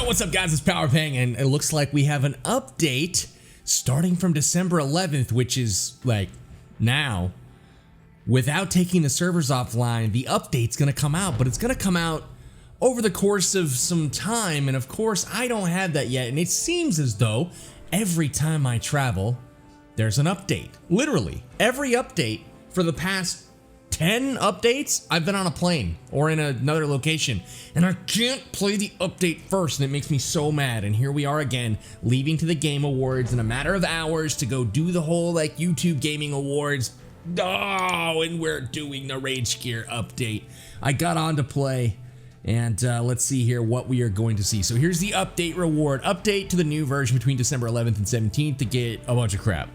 What's up, guys? It's Powerbang, and it looks like we have an update starting from December 11th, which is like now. Without taking the servers offline, the update's gonna come out, but it's gonna come out over the course of some time, and of course I don't have that yet, and it seems as though every time I travel there's an update. Literally every update for the past 10 updates I've been on a plane or in another location, and I can't play the update first, and it makes me so mad. And here we are again, leaving to the Game Awards in a matter of hours to go do the whole like YouTube Gaming Awards. Oh, and we're doing the Rage Gear update. I got on to play, and let's see here what we are going to see. So here's the update reward. Update to the new version between December 11th and 17th to get a bunch of crap.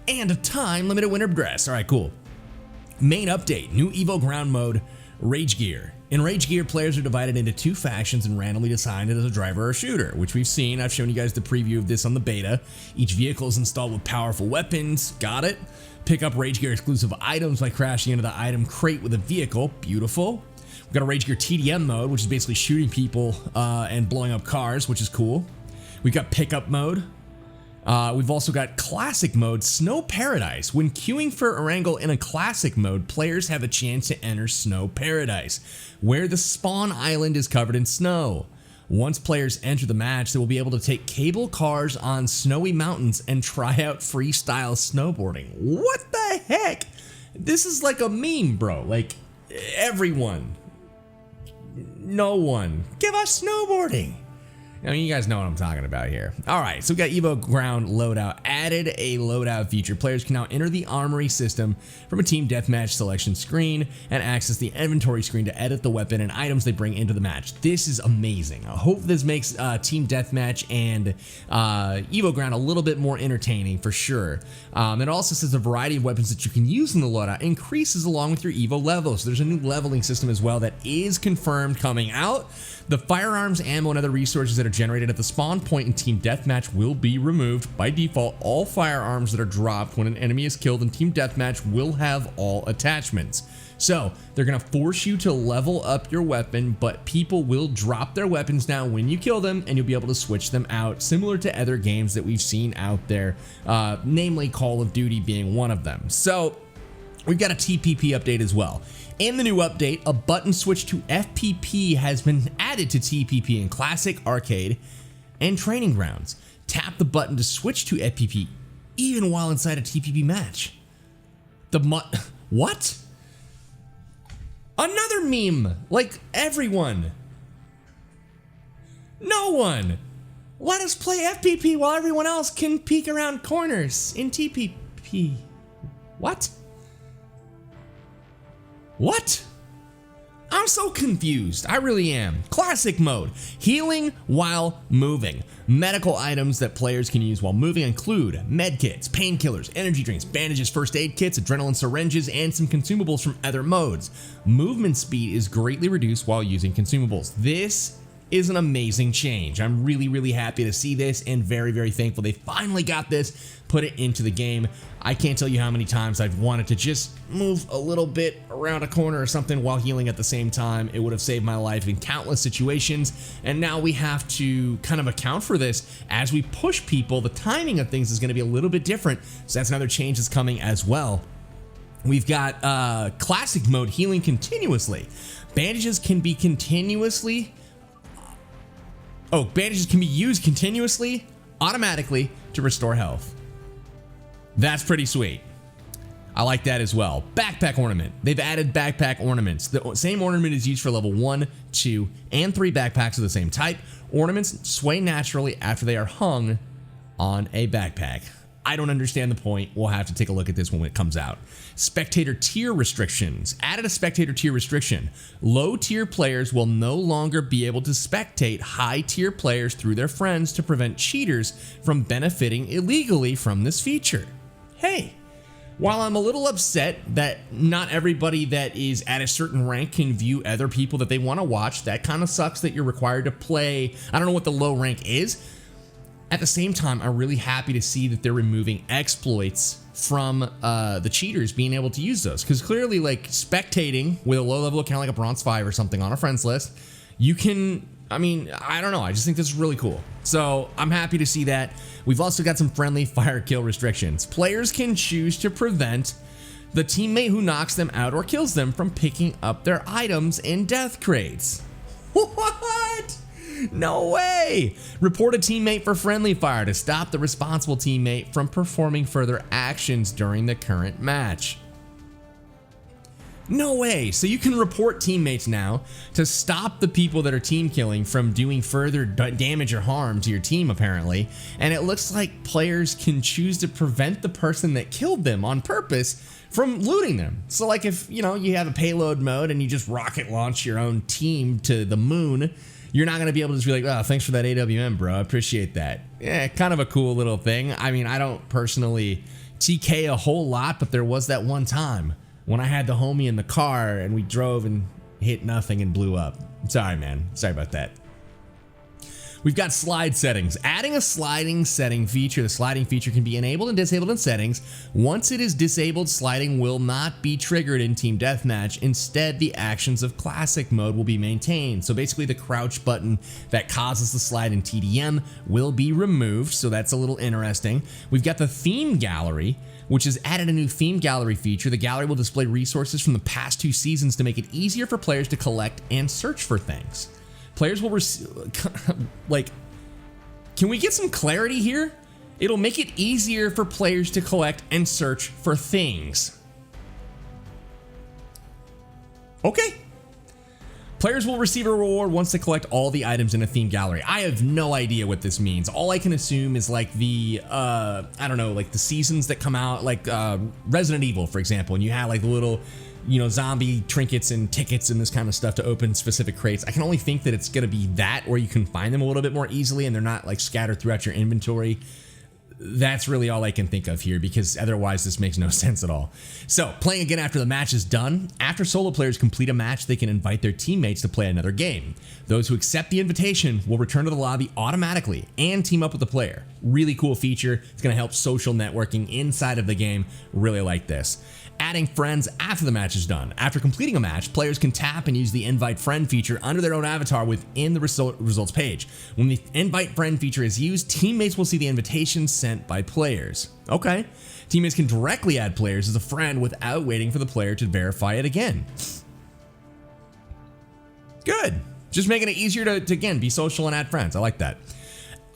And a time limited winter dress. All right, cool. Main update, new Evo ground mode, Rage Gear. In Rage Gear, players are divided into two factions and randomly assigned as a driver or shooter, which we've seen. I've shown you guys the preview of this on the beta. Each vehicle is installed with powerful weapons. Got it. Pick up Rage Gear exclusive items by crashing into the item crate with a vehicle. Beautiful. We've got a Rage Gear TDM mode, which is basically shooting people and blowing up cars, which is cool. We've got pickup mode. We've also got classic mode, Snow Paradise. When queuing for Erangel in a classic mode, players have a chance to enter Snow Paradise, where the spawn island is covered in snow. Once players enter the match, they will be able to take cable cars on snowy mountains and try out freestyle snowboarding. What the heck? This is like a meme, bro. Like, everyone, no one, give us snowboarding. I mean, you guys know what I'm talking about here. All right, so we got Evo Ground loadout. Added a loadout feature. Players can now enter the armory system from a team deathmatch selection screen and access the inventory screen to edit the weapon and items they bring into the match. This is amazing. I hope this makes team deathmatch and Evo Ground a little bit more entertaining for sure. It also says the variety of weapons that you can use in the loadout increases along with your Evo level. So there's a new leveling system as well that is confirmed coming out. The firearms, ammo, and other resources that are generated at the spawn point in Team Deathmatch will be removed. By default, all firearms that are dropped when an enemy is killed in Team Deathmatch will have all attachments. So they're gonna force you to level up your weapon, but people will drop their weapons now when you kill them, and you'll be able to switch them out, similar to other games that we've seen out there, namely Call of Duty being one of them. So we've got a TPP update as well. In the new update, a button switch to FPP has been added to TPP in Classic, Arcade, and Training Grounds. Tap the button to switch to FPP, even while inside a TPP match. What? Another meme, like everyone. No one. Let us play FPP while everyone else can peek around corners in TPP. What? What? I'm so confused. I really am. Classic mode, healing while moving. Medical items that players can use while moving include medkits, painkillers, energy drinks, bandages, first aid kits, adrenaline syringes, and some consumables from other modes. Movement speed is greatly reduced while using consumables. This is an amazing change. I'm really happy to see this, and very thankful they finally got this, put it into the game. I can't tell you how many times I've wanted to just move a little bit around a corner or something while healing at the same time. It would have saved my life in countless situations, and now we have to kind of account for this as we push people. The timing of things is going to be a little bit different, so that's another change that's coming as well. We've got classic mode, healing continuously. Bandages can be used continuously, automatically, to restore health. That's pretty sweet. I like that as well. Backpack ornament. They've added backpack ornaments. The same ornament is used for level 1, 2, and 3 backpacks of the same type. Ornaments sway naturally after they are hung on a backpack. I don't understand the point. We'll have to take a look at this when it comes out. Spectator tier restrictions. Added a spectator tier restriction. Low tier players will no longer be able to spectate high tier players through their friends to prevent cheaters from benefiting illegally from this feature. Hey, while I'm a little upset that not everybody that is at a certain rank can view other people that they want to watch, that kind of sucks that you're required to play. I don't know what the low rank is. At the same time, I'm really happy to see that they're removing exploits from the cheaters being able to use those, because clearly, like, spectating with a low level account like a bronze 5 or something on a friends list, you can I mean, I don't know. I just think this is really cool. So I'm happy to see that. We've also got some friendly fire kill restrictions. Players can choose to prevent the teammate who knocks them out or kills them from picking up their items in death crates. What? No way! Report a teammate for friendly fire to stop the responsible teammate from performing further actions during the current match. No way! So you can report teammates now to stop the people that are team killing from doing further damage or harm to your team, apparently. And it looks like players can choose to prevent the person that killed them on purpose from looting them. So like if, you know, you have a payload mode and you just rocket launch your own team to the moon, you're not going to be able to just be like, oh, thanks for that AWM, bro. I appreciate that. Yeah, kind of a cool little thing. I mean, I don't personally TK a whole lot, but there was that one time when I had the homie in the car and we drove and hit nothing and blew up. Sorry, man. Sorry about that. We've got slide settings. Adding a sliding setting feature. The sliding feature can be enabled and disabled in settings. Once it is disabled, sliding will not be triggered in Team Deathmatch. Instead, the actions of classic mode will be maintained. So basically the crouch button that causes the slide in TDM will be removed. So that's a little interesting. We've got the theme gallery, which has added a new theme gallery feature. The gallery will display resources from the past 2 seasons to make it easier for players to collect and search for things. Players will receive, like, can we get some clarity here? It'll make it easier for players to collect and search for things. Okay. Players will receive a reward once they collect all the items in a theme gallery. I have no idea what this means. All I can assume is like the, I don't know, like the seasons that come out, like Resident Evil, for example, and you have like the little, you know, zombie trinkets and tickets and this kind of stuff to open specific crates. I can only think that it's going to be that, or you can find them a little bit more easily and they're not like scattered throughout your inventory. That's really all I can think of here, because otherwise this makes no sense at all. So playing again after the match is done. After solo players complete a match, they can invite their teammates to play another game. Those who accept the invitation will return to the lobby automatically and team up with the player. Really cool feature. It's going to help social networking inside of the game. Really like this. Adding friends after the match is done. After completing a match, players can tap and use the invite friend feature under their own avatar within the results page. When the invite friend feature is used, teammates will see the invitations sent by players. Okay. Teammates can directly add players as a friend without waiting for the player to verify it again. Good. Just making it easier to again, be social and add friends. I like that.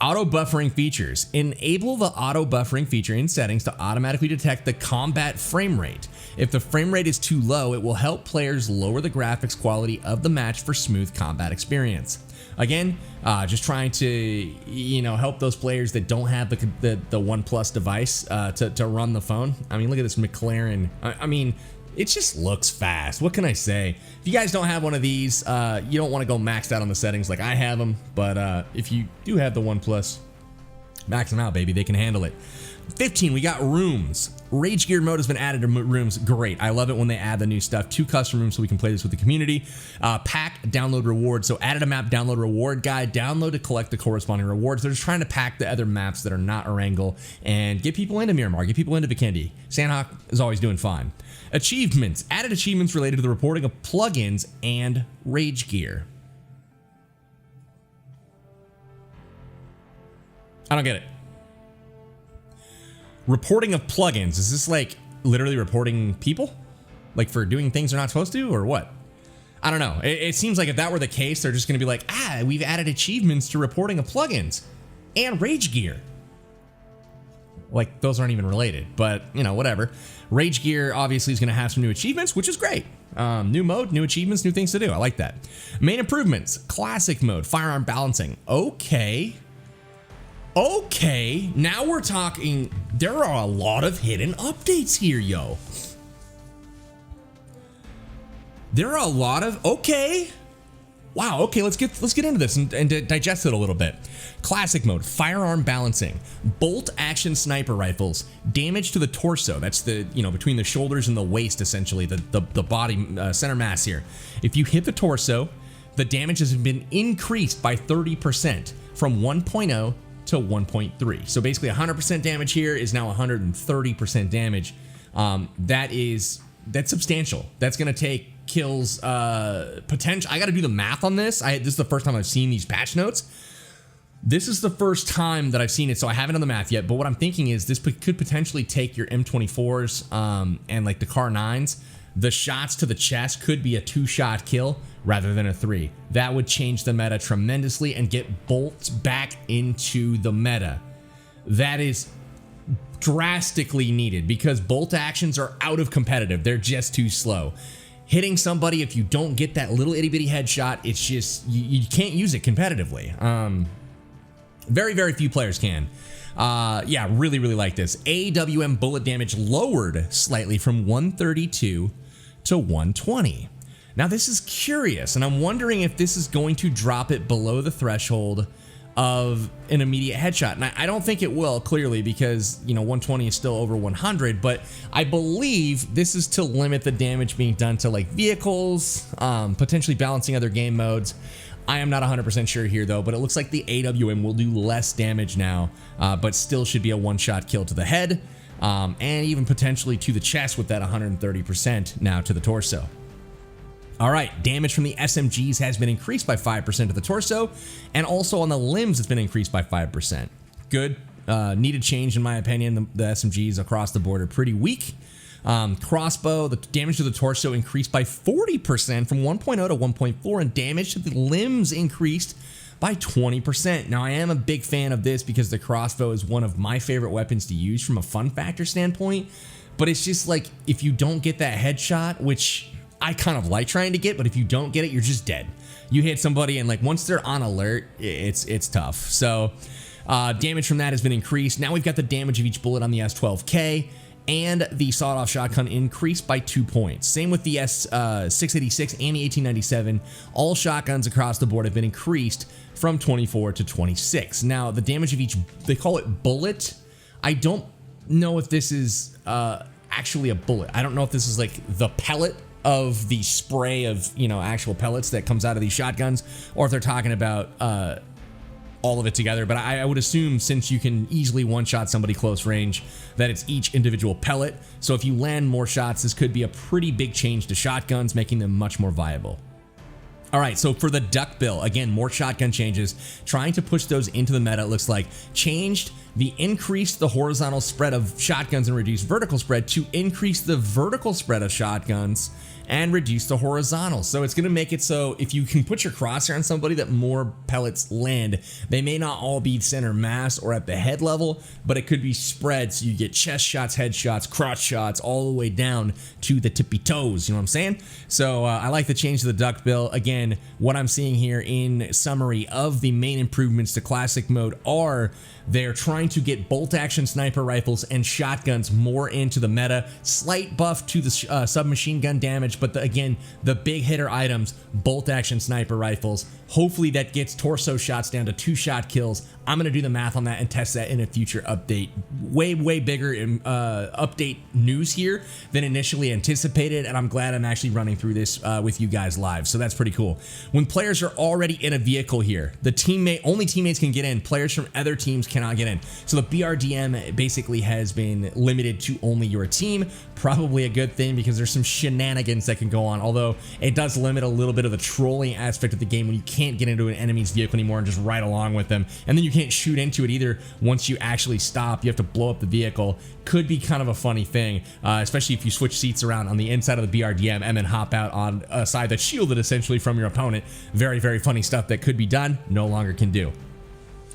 Auto buffering features. Enable the auto buffering feature in settings to automatically detect the combat frame rate. If the frame rate is too low, it will help players lower the graphics quality of the match for smooth combat experience. Again, just trying to, you know, help those players that don't have the OnePlus device to run the phone. I mean, look at this McLaren. I mean, it just looks fast. What can I say? If you guys don't have one of these, you don't want to go maxed out on the settings like I have them, but if you do have the OnePlus, max them out, baby. They can handle it. 15, we got rooms. Rage Gear mode has been added to rooms. Great. I love it when they add the new stuff to custom rooms so we can play this with the community. Pack, download reward. So added a map, download reward guide, download to collect the corresponding rewards. They're just trying to pack the other maps that are not Erangel and get people into Miramar, get people into Vikendi. Sandhawk is always doing fine. Achievements. Added achievements related to the reporting of plugins and Rage Gear. I don't get it. Reporting of plugins. Is this like literally reporting people? Like for doing things they're not supposed to, or what? I don't know. It seems like if that were the case, they're just going to be like, we've added achievements to reporting of plugins and Rage Gear. Like those aren't even related, but you know, whatever. Rage Gear obviously is going to have some new achievements, which is great. New mode, new achievements, new things to do. I like that. Main improvements, classic mode, firearm balancing. Okay. Okay, now we're talking. There are a lot of hidden updates here, yo. There are a lot of, okay. Wow, okay, let's get into this and digest it a little bit. Classic mode, firearm balancing, bolt action sniper rifles, damage to the torso. That's the, you know, between the shoulders and the waist, essentially, the body center mass here. If you hit the torso, the damage has been increased by 30% from 1.0 to 1.3. So basically 100% damage here is now 130% damage. That's substantial. That's going to take kills potential. I got to do the math on this. This is the first time I've seen these patch notes. This is the first time that I've seen it, so I haven't done the math yet. But what I'm thinking is this could potentially take your M24s and like the Car 9s. The shots to the chest could be a 2-shot kill rather than a 3. That would change the meta tremendously and get bolts back into the meta. That is drastically needed because bolt actions are out of competitive. They're just too slow. Hitting somebody, if you don't get that little itty bitty headshot, it's just, you can't use it competitively. Very, very few players can. Yeah, really, really like this. AWM bullet damage lowered slightly from 132 to 120. Now this is curious, and I'm wondering if this is going to drop it below the threshold of an immediate headshot. And I don't think it will, clearly, because, you know, 120 is still over 100, but I believe this is to limit the damage being done to like vehicles, potentially balancing other game modes. I am not 100% sure here though, but it looks like the AWM will do less damage now, but still should be a 1-shot kill to the head, and even potentially to the chest with that 130% now to the torso. All right, damage from the SMGs has been increased by 5% to the torso, and also on the limbs it's been increased by 5%. Good, needed change in my opinion. The SMGs across the board are pretty weak. Crossbow, the damage to the torso increased by 40% from 1.0 to 1.4, and damage to the limbs increased by 20%. Now I am a big fan of this because the crossbow is one of my favorite weapons to use from a fun factor standpoint, but it's just like, if you don't get that headshot, which I kind of like trying to get, but if you don't get it, you're just dead. You hit somebody and like once they're on alert, it's tough. So damage from that has been increased. Now we've got the damage of each bullet on the S12K, and the sawed-off shotgun increased by 2 points. Same with the S686 and the 1897. All shotguns across the board have been increased from 24 to 26. Now the damage of each, they call it bullet. I don't know if this is actually a bullet. I don't know if this is like the pellet of the spray of, you know, actual pellets that comes out of these shotguns, or if they're talking about all of it together. But I would assume, since you can easily one-shot somebody close range, that it's each individual pellet. So if you land more shots, this could be a pretty big change to shotguns, making them much more viable. All right, so for the duck bill, again, more shotgun changes, trying to push those into the meta. It looks like changed increased the horizontal spread of shotguns and reduced vertical spread to increase the vertical spread of shotguns and reduce the horizontal. So it's going to make it so if you can put your crosshair on somebody, that more pellets land. They may not all be center mass or at the head level, but it could be spread, so you get chest shots, head shots, crotch shots, all the way down to the tippy toes. You know what I'm saying? So I like the change to the duck bill. Again, what I'm seeing here in summary of the main improvements to classic mode are they're trying to get bolt action sniper rifles and shotguns more into the meta. Slight buff to the submachine gun damage, but again, the big hitter items, bolt action sniper rifles. Hopefully that gets torso shots down to 2-shot kills. I'm going to do the math on that and test that in a future update. Way bigger update news here than initially anticipated, and I'm glad I'm actually running through this with you guys live, so that's pretty cool. When players are already in a vehicle here, only teammates can get in. Players from other teams cannot get in. So the BRDM basically has been limited to only your team. Probably a good thing, because there's some shenanigans that can go on, although it does limit a little bit of the trolling aspect of the game when you can't get into an enemy's vehicle anymore and just ride along with them, and then you can't shoot into it either. Once you actually stop, you have to blow up the vehicle. Could be kind of a funny thing, especially if you switch seats around on the inside of the BRDM and then hop out on a side that's shielded essentially from your opponent. Very funny stuff that could be done, no longer can do.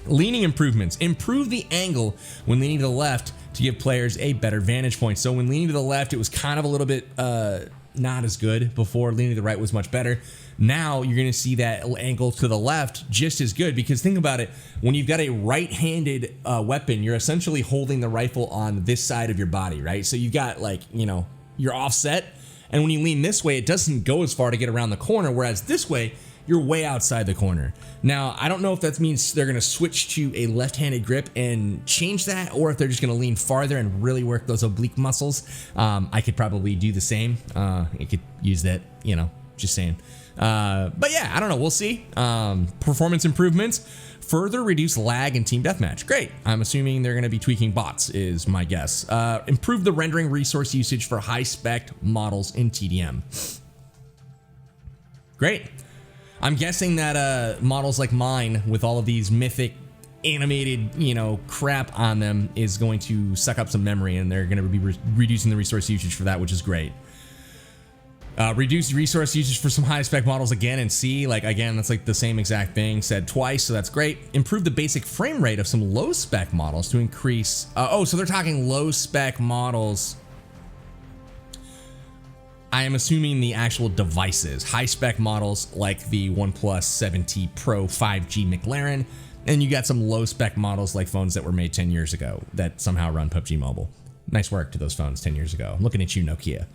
Leaning improvements. Improve the angle when leaning to the left to give players a better vantage point. So when leaning to the left, it was kind of a little bit not as good. Before, leaning to the right was much better. Now you're going to see that angle to the left just as good, because think about it, when you've got a right-handed weapon, you're essentially holding the rifle on this side of your body, right? So you've got, like, you know, you're offset, and when you lean this way, it doesn't go as far to get around the corner, whereas this way, you're way outside the corner. Now, I don't know if that means they're going to switch to a left-handed grip and change that, or if they're just going to lean farther and really work those oblique muscles. I could probably do the same. I could use that, you know, just saying. But yeah, I don't know. We'll see. Performance improvements. Further reduce lag in team deathmatch. Great. I'm assuming they're going to be tweaking bots, is my guess. Improve the rendering resource usage for high-spec models in TDM. Great. I'm guessing that models like mine with all of these mythic animated, crap on them is going to suck up some memory, and they're going to be reducing the resource usage for that, which is great. Reduce resource usage for some high spec models again, and see, again, that's the same exact thing said twice, so that's great. Improve the basic frame rate of some low spec models to increase. So they're talking low spec models. I am assuming the actual devices, high spec models like the OnePlus 7T Pro 5G McLaren, and you got some low spec models like phones that were made 10 years ago that somehow run PUBG Mobile. Nice work to those phones 10 years ago. I'm looking at you, Nokia.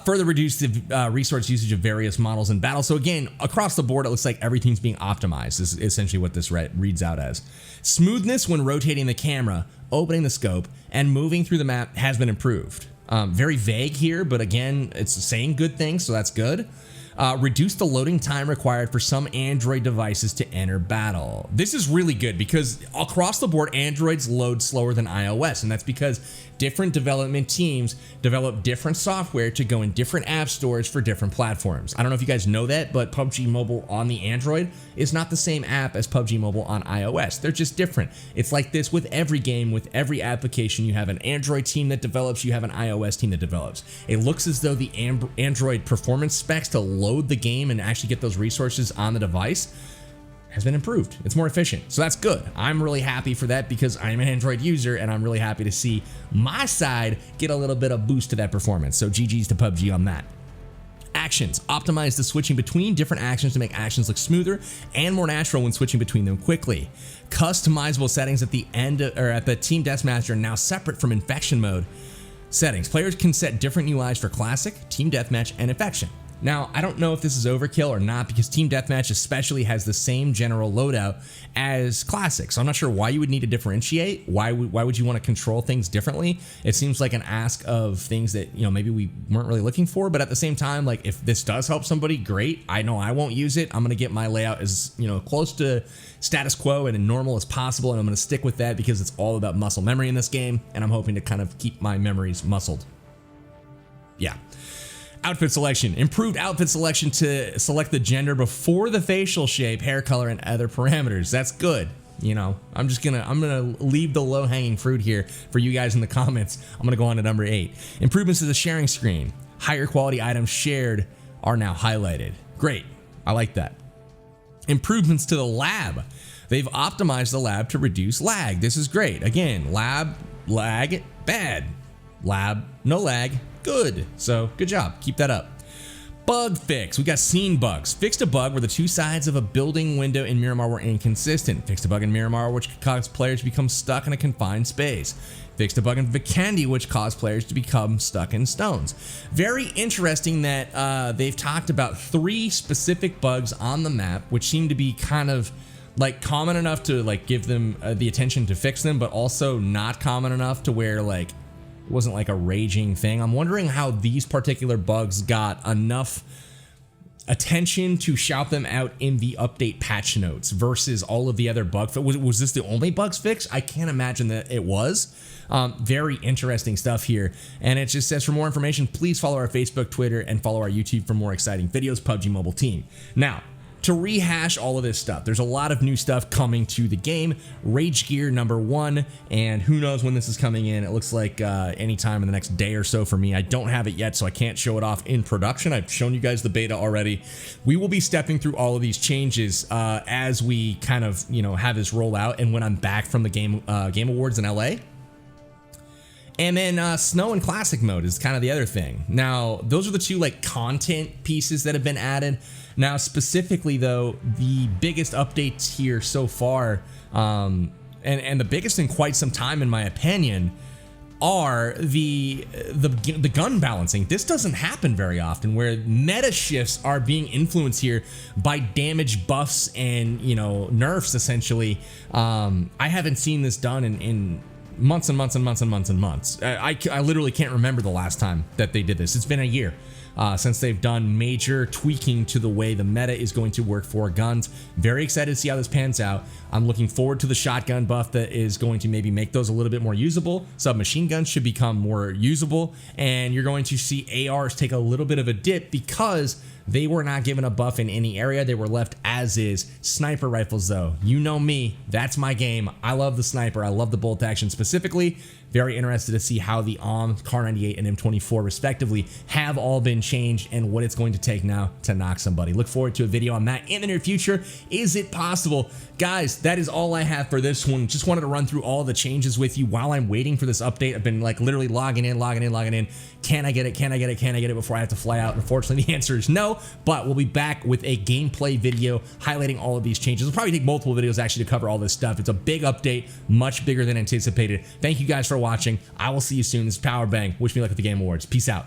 Further reduce the resource usage of various models in battle. So again, across the board, it looks like everything's being optimized. This is essentially what this reads out as. Smoothness when rotating the camera, opening the scope, and moving through the map has been improved. Very vague here, but again, it's saying good things, so that's good. Reduce the loading time required for some Android devices to enter battle. This is really good because across the board, Androids load slower than iOS, and that's because different development teams develop different software to go in different app stores for different platforms. I don't know if you guys know that, but PUBG Mobile on the Android is not the same app as PUBG Mobile on iOS. They're just different. It's like this with every game, with every application. You have an Android team that develops, you have an iOS team that develops. It looks as though the Android performance specs to load the game and actually get those resources on the device has been improved. It's more efficient, so that's good. I'm really happy for that because I'm an Android user, and I'm really happy to see my side get a little bit of boost to that performance. So GG's to PUBG on that. Actions. Optimize the switching between different actions to make actions look smoother and more natural when switching between them quickly. Customizable settings at the end or at the Team Deathmatch are now separate from Infection mode settings. Players can set different UIs for Classic, Team Deathmatch, and Infection. Now, I don't know if this is overkill or not because Team Deathmatch especially has the same general loadout as Classic, so I'm not sure why you would need to differentiate. Why would you want to control things differently? It seems like an ask of things that, maybe we weren't really looking for, but at the same time, if this does help somebody, great. I know I won't use it. I'm going to get my layout as, close to status quo and normal as possible, and I'm going to stick with that because it's all about muscle memory in this game, and I'm hoping to kind of keep my memories muscled. Yeah. Outfit selection. Improved outfit selection to select the gender before the facial shape, hair color, and other parameters. That's good. I'm gonna leave the low-hanging fruit here for you guys in the comments. I'm gonna go on to number 8. Improvements to the sharing screen. Higher quality items shared are now highlighted. Great. I like that. Improvements to the lab. They've optimized the lab to reduce lag. This is great. Again, lab, lag, bad. Lab, no lag, good. So good job. Keep that up. Bug fix. We got scene bugs. Fixed a bug where the two sides of a building window in Miramar were inconsistent. Fixed a bug in Miramar which could cause players to become stuck in a confined space. Fixed a bug in Vikendi which caused players to become stuck in stones. Very interesting that they've talked about 3 specific bugs on the map which seem to be kind of common enough to give them the attention to fix them, but also not common enough to where it wasn't a raging thing. I'm wondering how these particular bugs got enough attention to shout them out in the update patch notes versus all of the other bugs. Was this the only bugs fixed? I can't imagine that it was. Very interesting stuff here. And it just says for more information, please follow our Facebook, Twitter, and follow our YouTube for more exciting videos. PUBG Mobile Team. Now, to rehash all of this stuff, there's a lot of new stuff coming to the game. Rage Gear #1, and who knows when this is coming in. It looks like anytime in the next day or so for me. I don't have it yet, so I can't show it off in production. I've shown you guys the beta already. We will be stepping through all of these changes as we kind of, have this roll out, and when I'm back from the Game Awards in LA. And then Snow and Classic mode is kind of the other thing. Now, those are the 2 content pieces that have been added. Now, specifically though, the biggest updates here so far, and the biggest in quite some time in my opinion, are the gun balancing. This doesn't happen very often, where meta shifts are being influenced here by damage buffs and nerfs essentially. I haven't seen this done in months and months and months and months and months. I literally can't remember the last time that they did this. It's been a year since they've done major tweaking to the way the meta is going to work for guns. Very excited to see how this pans out. I'm looking forward to the shotgun buff that is going to maybe make those a little bit more usable. Submachine guns should become more usable, and you're going to see ARs take a little bit of a dip because They were not given a buff in any area. They were left as is. Sniper rifles though, you know me, that's my game. I love the sniper. I love the bolt action specifically. Very interested to see how the Kar 98 and M24 respectively have all been changed and what it's going to take now to knock somebody. Look forward to a video on that in the near future. Is it possible? Guys, that is all I have for this one. Just wanted to run through all the changes with you while I'm waiting for this update. I've been like literally logging in. Can I get it? Can I get it before I have to fly out? Unfortunately, the answer is no, but we'll be back with a gameplay video highlighting all of these changes. We'll probably take multiple videos actually to cover all this stuff. It's a big update, much bigger than anticipated. Thank you guys for watching. I will see you soon. This is Powerbang. Wish me luck at the Game Awards. Peace out.